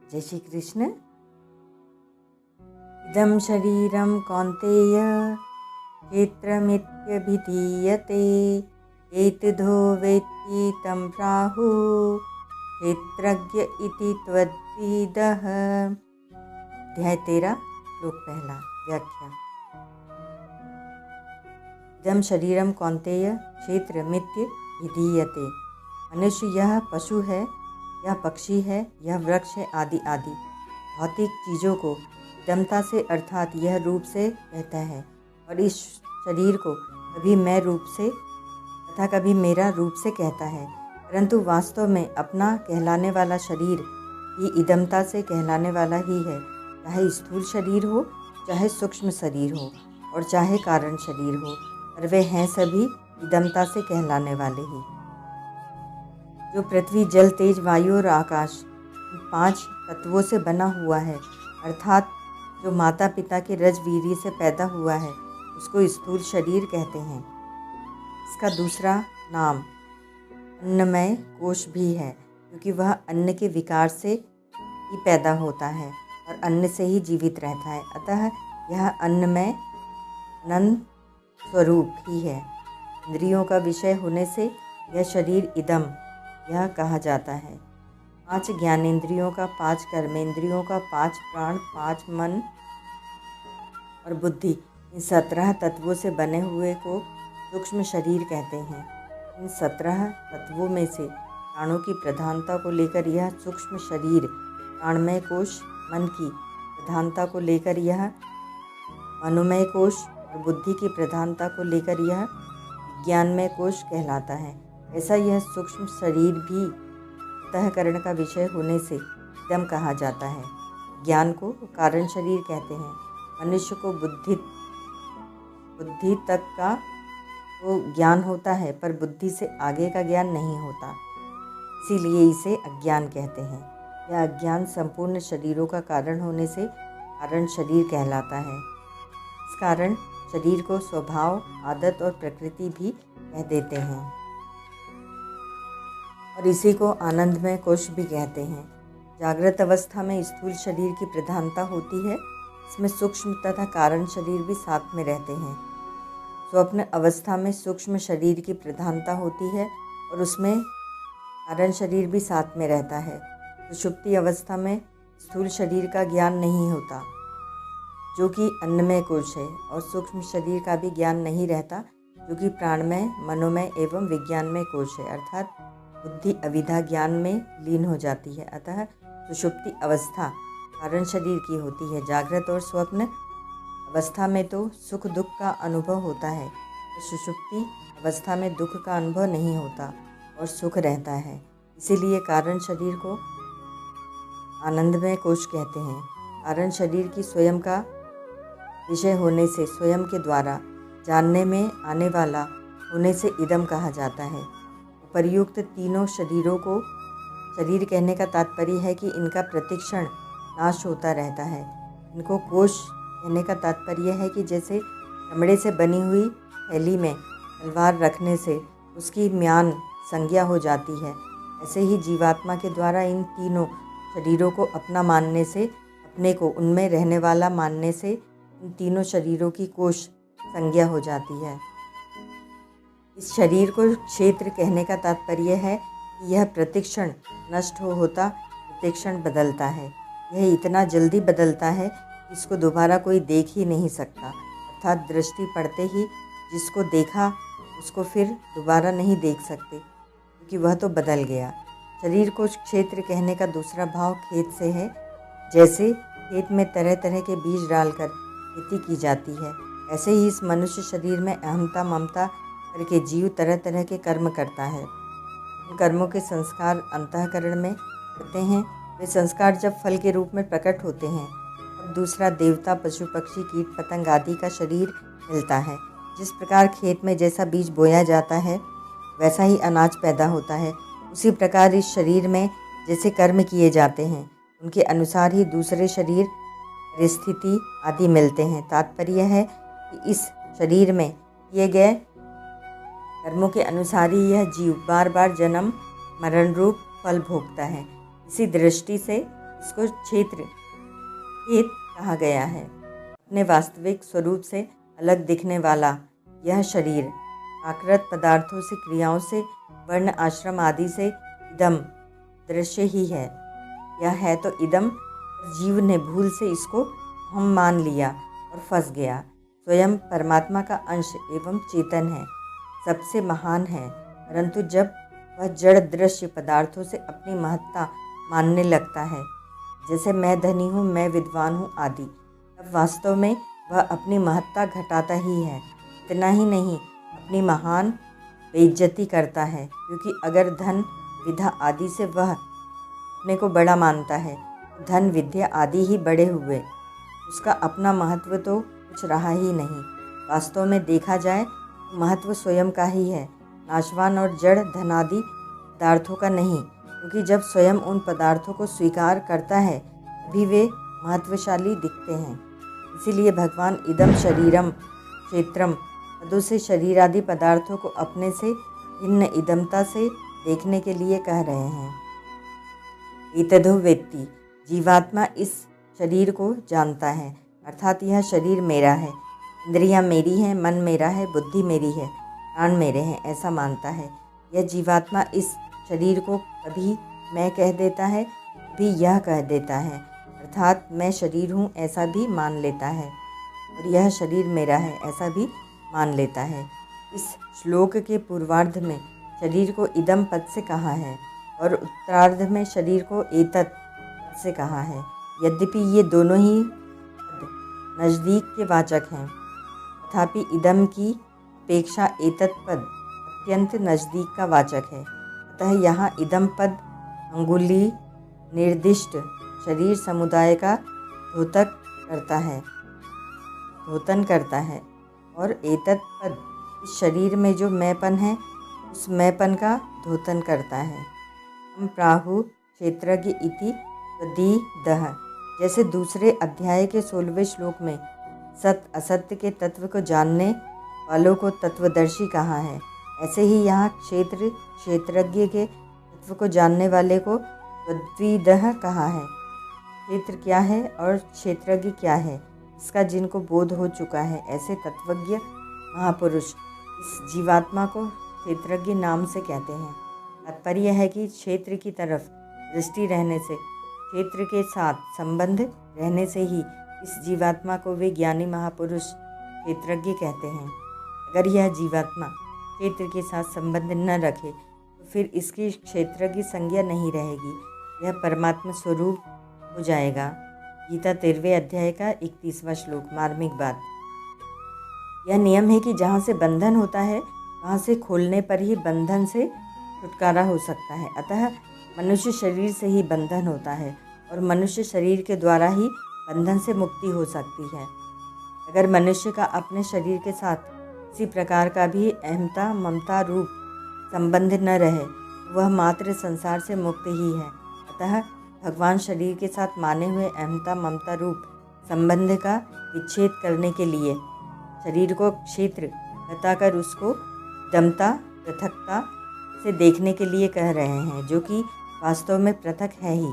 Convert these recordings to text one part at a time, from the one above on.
जय श्री कृष्ण। इदं शरीरं कौन्तेय क्षेत्रमित्यभिधीयते एतद्धो वेत्ति तं प्राहुः क्षेत्रज्ञ इति त्वद्विदः। अध्याय 13 श्लोक पहला। व्याख्या। इदं शरीरं कौन्तेय क्षेत्रमित्यभिधीयते। मनुष्य यह पशु है, यह पक्षी है, यह वृक्ष है, आदि आदि भौतिक चीज़ों को इदमता से अर्थात यह रूप से कहता है और इस शरीर को कभी मैं रूप से तथा कभी मेरा रूप से कहता है, परंतु वास्तव में अपना कहलाने वाला शरीर ही इदमता से कहलाने वाला ही है। चाहे स्थूल शरीर हो, चाहे सूक्ष्म शरीर हो और चाहे कारण शरीर हो, पर वे हैं सभी इदमता से कहलाने वाले ही। जो पृथ्वी, जल, तेज, वायु और आकाश इन 5 तत्वों से बना हुआ है, अर्थात जो माता पिता के रजवीर्य से पैदा हुआ है, उसको स्थूल शरीर कहते हैं। इसका दूसरा नाम अन्नमय कोश भी है, क्योंकि वह अन्न के विकार से ही पैदा होता है और अन्न से ही जीवित रहता है। अतः यह अन्नमय अनंत स्वरूप ही है। इंद्रियों का विषय होने से यह शरीर इदम यह कहा जाता है। 5 ज्ञानेंद्रियों का, 5 कर्मेंद्रियों का, 5 प्राण, 5 मन और बुद्धि, इन 17 तत्वों से बने हुए को सूक्ष्म शरीर कहते हैं। इन 17 तत्वों में से प्राणों की प्रधानता को लेकर यह सूक्ष्म शरीर, प्राणमय कोश मन की प्रधानता को लेकर यह मनोमय कोश और बुद्धि की प्रधानता को लेकर यह विज्ञानमय कोश कहलाता है। ऐसा यह सूक्ष्म शरीर भी अंतःकरण का विषय होने से इदम कहा जाता है। ज्ञान को कारण शरीर कहते हैं। मनुष्य को बुद्धि तक का तो ज्ञान होता है, पर बुद्धि से आगे का ज्ञान नहीं होता, इसीलिए इसे अज्ञान कहते हैं। यह अज्ञान संपूर्ण शरीरों का कारण होने से कारण शरीर कहलाता है। इस कारण शरीर को स्वभाव, आदत और प्रकृति भी कह देते हैं और इसी को आनंदमय कोश भी कहते हैं। जागृत अवस्था में स्थूल शरीर की प्रधानता होती है, इसमें सूक्ष्म तथा कारण शरीर भी साथ में रहते हैं। स्वप्न अवस्था में सूक्ष्म शरीर की प्रधानता होती है और उसमें कारण शरीर भी साथ में रहता है। सुषुप्ति अवस्था में स्थूल शरीर का ज्ञान नहीं होता, जो कि अन्नमय कोश है, और सूक्ष्म शरीर का भी ज्ञान नहीं रहता, जो कि प्राणमय, मनोमय एवं विज्ञानमय कोश है, अर्थात बुद्धि अविद्या ज्ञान में लीन हो जाती है। अतः सुषुप्ति अवस्था कारण शरीर की होती है। जागृत और स्वप्न अवस्था में तो सुख दुख का अनुभव होता है, और सुषुप्ति अवस्था में दुख का अनुभव नहीं होता और सुख रहता है। इसीलिए कारण शरीर को आनंदमय कोश कहते हैं। कारण शरीर की स्वयं का विषय होने से स्वयं के द्वारा जानने में आने वाला होने से इदम कहा जाता है। उपर्युक्त तीनों शरीरों को शरीर कहने का तात्पर्य है कि इनका प्रतिक्षण नाश होता रहता है। इनको कोश कहने का तात्पर्य है कि जैसे चमड़े से बनी हुई थैली में तलवार रखने से उसकी म्यान संज्ञा हो जाती है, ऐसे ही जीवात्मा के द्वारा इन तीनों शरीरों को अपना मानने से, अपने को उनमें रहने वाला मानने से इन तीनों शरीरों की कोश संज्ञा हो जाती है। इस शरीर को क्षेत्र कहने का तात्पर्य है कि यह प्रतिक्षण नष्ट होता प्रतिक्षण बदलता है। यह इतना जल्दी बदलता है कि इसको दोबारा कोई देख ही नहीं सकता, अर्थात दृष्टि पड़ते ही जिसको देखा उसको फिर दोबारा नहीं देख सकते, क्योंकि वह तो बदल गया। शरीर को क्षेत्र कहने का दूसरा भाव खेत से है। जैसे खेत में तरह तरह के बीज डालकर खेती की जाती है, ऐसे ही इस मनुष्य शरीर में अहमता ममता करके जीव तरह तरह के कर्म करता है। उन कर्मों के संस्कार अंतःकरण में होते हैं। वे संस्कार जब फल के रूप में प्रकट होते हैं, तब दूसरा देवता, पशु पक्षी, कीट पतंग आदि का शरीर मिलता है। जिस प्रकार खेत में जैसा बीज बोया जाता है वैसा ही अनाज पैदा होता है, उसी प्रकार इस शरीर में जैसे कर्म किए जाते हैं उनके अनुसार ही दूसरे शरीर, परिस्थिति आदि मिलते हैं। तात्पर्य है कि इस शरीर में किए गए कर्मों के अनुसार ही यह जीव बार बार जन्म मरण रूप फल भोगता है। इसी दृष्टि से इसको क्षेत्र खेत कहा गया है। अपने वास्तविक स्वरूप से अलग दिखने वाला यह शरीर प्राकृत पदार्थों से, क्रियाओं से, वर्ण आश्रम आदि से इदम दृश्य ही है। यह है तो इदम, जीव ने भूल से इसको हम मान लिया और फंस गया। स्वयं परमात्मा का अंश एवं चेतन है, सबसे महान है, परंतु जब वह जड़ दृश्य पदार्थों से अपनी महत्ता मानने लगता है, जैसे मैं धनी हूँ, मैं विद्वान हूँ आदि, तब वास्तव में वह अपनी महत्ता घटाता ही है। इतना ही नहीं, अपनी महान बेइज्जती करता है, क्योंकि अगर धन विद्या आदि से वह अपने को बड़ा मानता है, धन विद्या आदि ही बड़े हुए, उसका अपना महत्व तो कुछ रहा ही नहीं। वास्तव में देखा जाए तो महत्व स्वयं का ही है, नाशवान और जड़ धनादि पदार्थों का नहीं, क्योंकि जब स्वयं उन पदार्थों को स्वीकार करता है तभी वे महत्वशाली दिखते हैं। इसीलिए भगवान इदम शरीरम क्षेत्रम पदों से शरीर आदि पदार्थों को अपने से भिन्न इदमता से देखने के लिए कह रहे हैं। एतदो वेत्ति, जीवात्मा इस शरीर को जानता है, अर्थात यह शरीर मेरा है, इंद्रियां मेरी हैं, मन मेरा है, बुद्धि मेरी है, प्राण मेरे हैं, ऐसा मानता है। यह जीवात्मा इस शरीर को कभी मैं कह देता है, कभी यह कह देता है, अर्थात मैं शरीर हूँ ऐसा भी मान लेता है, और यह शरीर मेरा है ऐसा भी मान लेता है। इस श्लोक के पूर्वार्ध में शरीर को इदम पद से कहा है और उत्तरार्ध में शरीर को एतत् पद से कहा है। यद्यपि ये दोनों ही पद नज़दीक के वाचक हैं, तथापि इदम की अपेक्षा एतत् पद अत्यंत नज़दीक का वाचक है। अतः यहाँ इदम पद अंगुली निर्दिष्ट शरीर समुदाय का धोतन करता है और एतत् पद इस शरीर में जो मैंपन है उस मैंपन का धोतन करता है। हम प्राहु क्षेत्रज्ञ इति तदीदः, जैसे दूसरे अध्याय के 16वें श्लोक में सत्य असत्य के तत्व को जानने वालों को तत्वदर्शी कहा है, ऐसे ही यहाँ क्षेत्रज्ञ के तत्व को जानने वाले को तद्विदः कहा है। क्षेत्र क्या है और क्षेत्रज्ञ क्या है, इसका जिनको बोध हो चुका है, ऐसे तत्वज्ञ महापुरुष इस जीवात्मा को क्षेत्रज्ञ नाम से कहते हैं। तात्पर्य है कि क्षेत्र की तरफ दृष्टि रहने से, क्षेत्र के साथ संबंध रहने से ही इस जीवात्मा को वे ज्ञानी महापुरुष क्षेत्रज्ञ कहते हैं। अगर यह जीवात्मा क्षेत्र के साथ संबंध न रखे तो फिर इसकी क्षेत्रज्ञ संज्ञा नहीं रहेगी, यह परमात्मा स्वरूप हो जाएगा। गीता 13वें अध्याय का 31वां श्लोक। मार्मिक बात यह नियम है कि जहाँ से बंधन होता है वहाँ से खोलने पर ही बंधन से छुटकारा हो सकता है। अतः मनुष्य शरीर से ही बंधन होता है और मनुष्य शरीर के द्वारा ही बंधन से मुक्ति हो सकती है। अगर मनुष्य का अपने शरीर के साथ किसी प्रकार का भी अहमता ममता रूप संबंध न रहे, वह मात्र संसार से मुक्त ही है। अतः भगवान शरीर के साथ माने हुए अहमता ममता रूप संबंध का विच्छेद करने के लिए शरीर को क्षेत्र बताकर उसको दमता पृथकता से देखने के लिए कह रहे हैं, जो कि वास्तव में पृथक है ही।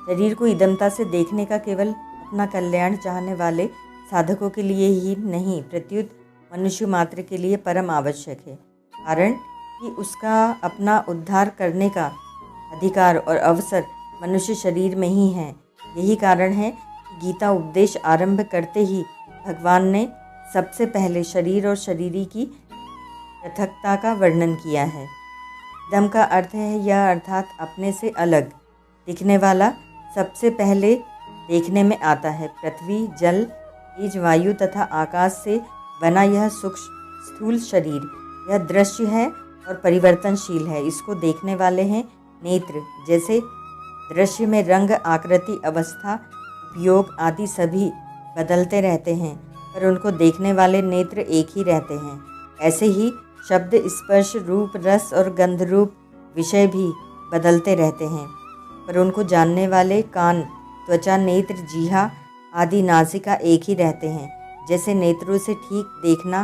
शरीर को इदमता से देखने का केवल अपना कल्याण चाहने वाले साधकों के लिए ही नहीं, प्रत्युत मनुष्य मात्र के लिए परम आवश्यक है, कारण कि उसका अपना उद्धार करने का अधिकार और अवसर मनुष्य शरीर में ही है। यही कारण है कि गीता उपदेश आरंभ करते ही भगवान ने सबसे पहले शरीर और शरीरी की पृथकता का वर्णन किया है। दम का अर्थ है यह, अर्थात अपने से अलग दिखने वाला सबसे पहले देखने में आता है। पृथ्वी, जल, तेज, वायु तथा आकाश से बना यह सूक्ष्म स्थूल शरीर यह दृश्य है और परिवर्तनशील है। इसको देखने वाले हैं नेत्र। जैसे दृश्य में रंग, आकृति, अवस्था, उपयोग आदि सभी बदलते रहते हैं, पर उनको देखने वाले नेत्र एक ही रहते हैं। ऐसे ही शब्द, स्पर्श, रूप, रस और गंध रूप विषय भी बदलते रहते हैं, पर उनको जानने वाले कान, त्वचा, नेत्र, जीहा आदि नासिका एक ही रहते हैं। जैसे नेत्रों से ठीक देखना,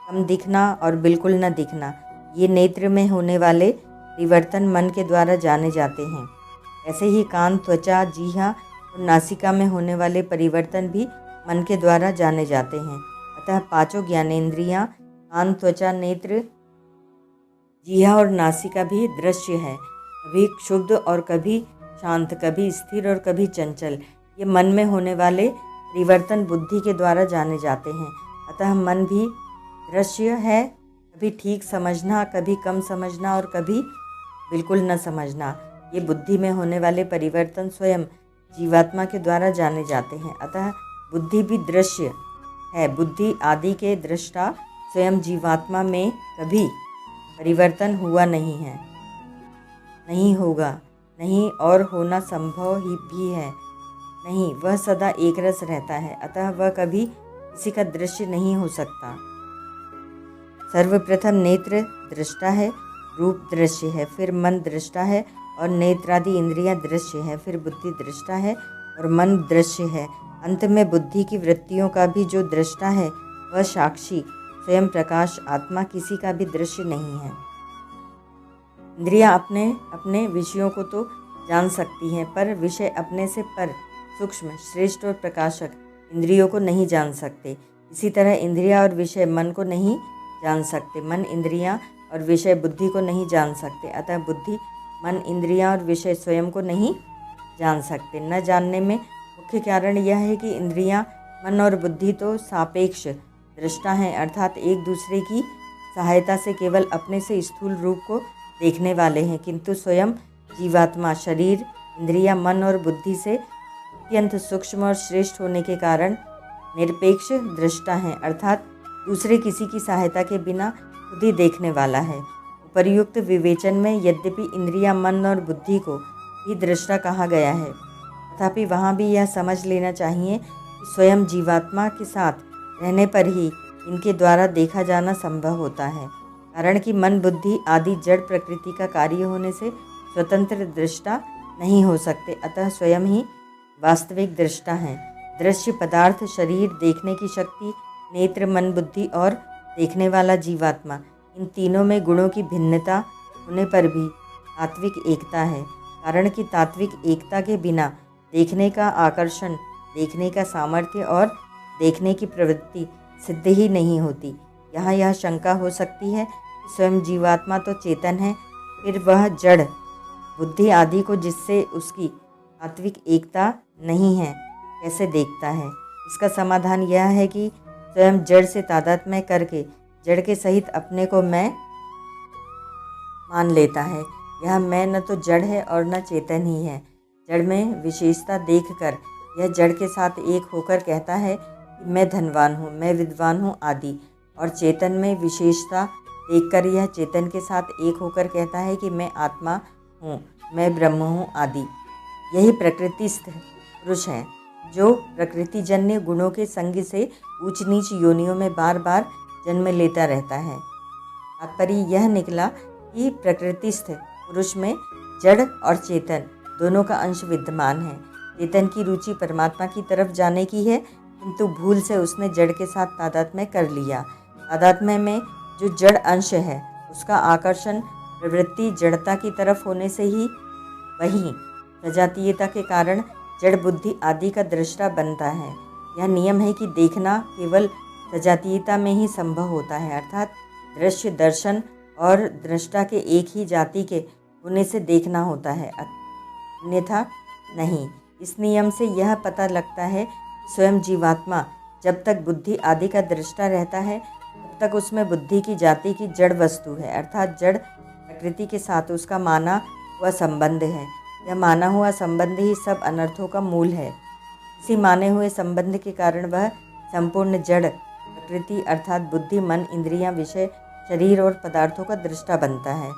कम दिखना और बिल्कुल न दिखना, ये नेत्र में होने वाले परिवर्तन मन के द्वारा जाने जाते हैं। ऐसे ही कान, त्वचा, जीहा और नासिका में होने वाले परिवर्तन भी मन के द्वारा जाने जाते हैं। अतः पांचों ज्ञानेंद्रियां कान, त्वचा, नेत्र, जीहा और नासिका भी दृश्य है। कभी क्षुब्ध और कभी शांत, कभी स्थिर और कभी चंचल। ये मन में होने वाले परिवर्तन बुद्धि के द्वारा जाने जाते हैं। अतः मन भी दृश्य है। कभी ठीक समझना, कभी कम समझना और कभी बिल्कुल न समझना। ये बुद्धि में होने वाले परिवर्तन स्वयं जीवात्मा के द्वारा जाने जाते हैं। अतः बुद्धि भी दृश्य है। बुद्धि आदि के दृष्टा स्वयं जीवात्मा में कभी परिवर्तन हुआ नहीं है, नहीं होगा, नहीं और होना संभव ही भी है नहीं। वह सदा एक रस रहता है। अतः वह कभी किसी का दृश्य नहीं हो सकता। सर्वप्रथम नेत्र दृष्टा है, रूप दृश्य है, फिर मन दृष्टा है और नेत्रादि इंद्रियां दृश्य है, फिर बुद्धि दृष्टा है और मन दृश्य है। अंत में बुद्धि की वृत्तियों का भी जो दृष्टा है वह साक्षी स्वयं प्रकाश आत्मा किसी का भी दृश्य नहीं है। इंद्रियां अपने अपने विषयों को तो जान सकती हैं, पर विषय अपने से पर, सूक्ष्म, श्रेष्ठ और प्रकाशक इंद्रियों को नहीं जान सकते। इसी तरह इंद्रियां और विषय मन को नहीं जान सकते। मन, इंद्रियां और विषय बुद्धि को नहीं जान सकते। अतः बुद्धि, मन, इंद्रियां और विषय स्वयं को नहीं जान सकते। न जानने में मुख्य कारण यह है कि इंद्रियां, मन और बुद्धि तो सापेक्ष दृष्टा हैं, अर्थात एक दूसरे की सहायता से केवल अपने से स्थूल रूप को देखने वाले हैं, किंतु स्वयं जीवात्मा शरीर, इंद्रियां, मन और बुद्धि से अत्यंत सूक्ष्म और श्रेष्ठ होने के कारण निरपेक्ष दृष्टा हैं, अर्थात दूसरे किसी की सहायता के बिना खुद ही देखने वाला है। उपर्युक्त विवेचन में यद्यपि इंद्रियां, मन और बुद्धि को ही दृष्टा कहा गया है, तथापि वहाँ भी यह समझ लेना चाहिए कि स्वयं जीवात्मा के साथ रहने पर ही इनके द्वारा देखा जाना संभव होता है, कारण कि मन, बुद्धि आदि जड़ प्रकृति का कार्य होने से स्वतंत्र दृष्टा नहीं हो सकते। अतः स्वयं ही वास्तविक दृष्टा हैं। दृश्य पदार्थ, शरीर, देखने की शक्ति, नेत्र, मन, बुद्धि और देखने वाला जीवात्मा, इन तीनों में गुणों की भिन्नता होने पर भी तात्विक एकता है, कारण कि तात्विक एकता के बिना देखने का आकर्षण, देखने का सामर्थ्य और देखने की प्रवृत्ति सिद्ध ही नहीं होती। यहाँ यह शंका हो सकती है कि स्वयं जीवात्मा तो चेतन है, फिर वह जड़ बुद्धि आदि को, जिससे उसकी तात्विक एकता नहीं है, कैसे देखता है। इसका समाधान यह है कि स्वयं जड़ से तादात्म्य करके जड़ के सहित अपने को मैं मान लेता है। यह मैं न तो जड़ है और न चेतन ही है। जड़ में विशेषता देखकर यह जड़ के साथ एक होकर कहता है कि मैं धनवान हूँ, मैं विद्वान हूँ आदि, और चेतन में विशेषता देखकर यह चेतन के साथ एक होकर कहता है कि मैं आत्मा हूँ, मैं ब्रह्म हूँ आदि। यही प्रकृतिस्थ पुरुष है, जो प्रकृतिजन्य गुणों के संग से ऊंच नीच योनियों में बार बार जन्म लेता रहता है। तात्पर्य यह निकला कि प्रकृतिस्थ पुरुष में जड़ और चेतन दोनों का अंश विद्यमान है। चेतन की रुचि परमात्मा की तरफ जाने की है, किंतु भूल से उसने जड़ के साथ तादात्म्य कर लिया। तादात्म्य में जो जड़ अंश है उसका आकर्षण प्रवृत्ति जड़ता की तरफ होने से ही वही सजातीयता के कारण जड़ बुद्धि आदि का दृष्टा बनता है। यह नियम है कि देखना केवल सजातीयता में ही संभव होता है, अर्थात दृश्य, दर्शन और दृष्टा के एक ही जाति के होने से देखना होता है, अन्यथा नहीं। इस नियम से यह पता लगता है कि स्वयं जीवात्मा जब तक बुद्धि आदि का दृष्टा रहता है तब तक उसमें बुद्धि की जाति की जड़ वस्तु है, अर्थात जड़ प्रकृति के साथ उसका माना हुआ संबंध है। यह माना हुआ संबंध ही सब अनर्थों का मूल है। इसी माने हुए संबंध के कारण वह संपूर्ण जड़ प्रकृति अर्थात बुद्धि, मन, इंद्रियां, विषय, शरीर और पदार्थों का दृष्टा बनता है।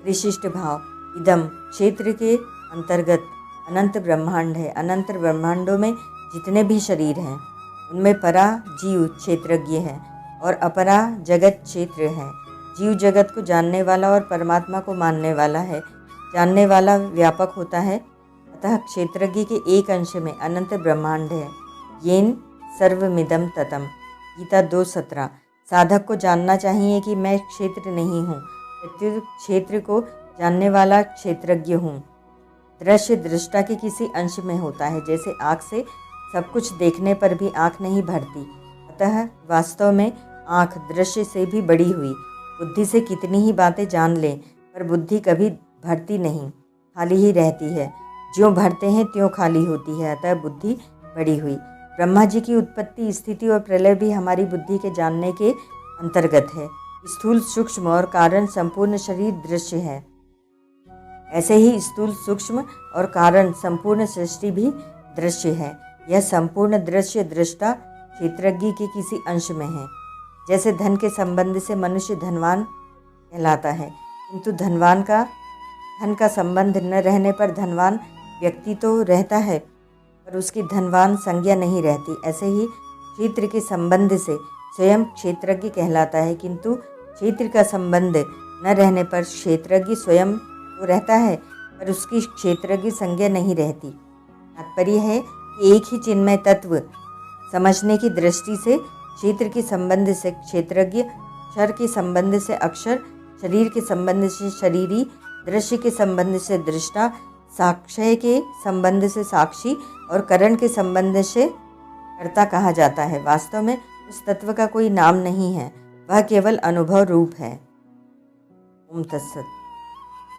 विशिष्ट भाव, इदम क्षेत्र के अंतर्गत अनंत ब्रह्मांड है। अनंत ब्रह्मांडों में जितने भी शरीर हैं उनमें परा जीव क्षेत्रज्ञ है और अपरा जगत क्षेत्र है। जीव जगत को जानने वाला और परमात्मा को मानने वाला है। जानने वाला व्यापक होता है, अतः क्षेत्रज्ञ के एक अंश में अनंत ब्रह्मांड है। येन सर्वमिदं ततम, गीता 2:17। साधक को जानना चाहिए कि मैं क्षेत्र नहीं हूँ, प्रत्युत क्षेत्र को जानने वाला क्षेत्रज्ञ हूँ। दृश्य दृष्टा के किसी अंश में होता है, जैसे आँख से सब कुछ देखने पर भी आँख नहीं भरती। अतः वास्तव में आँख दृश्य से भी बड़ी हुई। बुद्धि से कितनी ही बातें जान लें, पर बुद्धि कभी भरती नहीं, खाली ही रहती है। ज्यों भरते हैं त्यों खाली होती है। अतः बुद्धि बड़ी हुई। ब्रह्मा जी की उत्पत्ति, स्थिति और प्रलय भी हमारी बुद्धि के जानने के अंतर्गत है। स्थूल, सूक्ष्म और कारण संपूर्ण शरीर दृश्य है। ऐसे ही स्थूल, सूक्ष्म और कारण संपूर्ण सृष्टि भी दृश्य है। यह संपूर्ण दृश्य दृष्टा क्षेत्रज्ञ के किसी अंश में है। जैसे धन के संबंध से मनुष्य धनवान कहलाता है, किंतु धन का संबंध न रहने पर धनवान व्यक्ति तो रहता है, पर उसकी धनवान संज्ञा नहीं रहती। ऐसे ही क्षेत्र के संबंध से स्वयं क्षेत्रज्ञ कहलाता है, किंतु क्षेत्र का संबंध न रहने पर क्षेत्रज्ञ स्वयं तो रहता है, पर उसकी क्षेत्रज्ञ संज्ञा नहीं रहती। तात्पर्य है कि एक ही चिन्मय तत्व समझने की दृष्टि से क्षेत्र के संबंध से क्षेत्रज्ञ, अक्षर के संबंध से अक्षर, शरीर के संबंध से शरीरी, दृश्य के संबंध से दृष्टा, साक्ष्य के संबंध से साक्षी और करण के संबंध से कर्ता कहा जाता है। वास्तव में उस तत्व का कोई नाम नहीं है, वह केवल अनुभव रूप है। ओम तत्सत।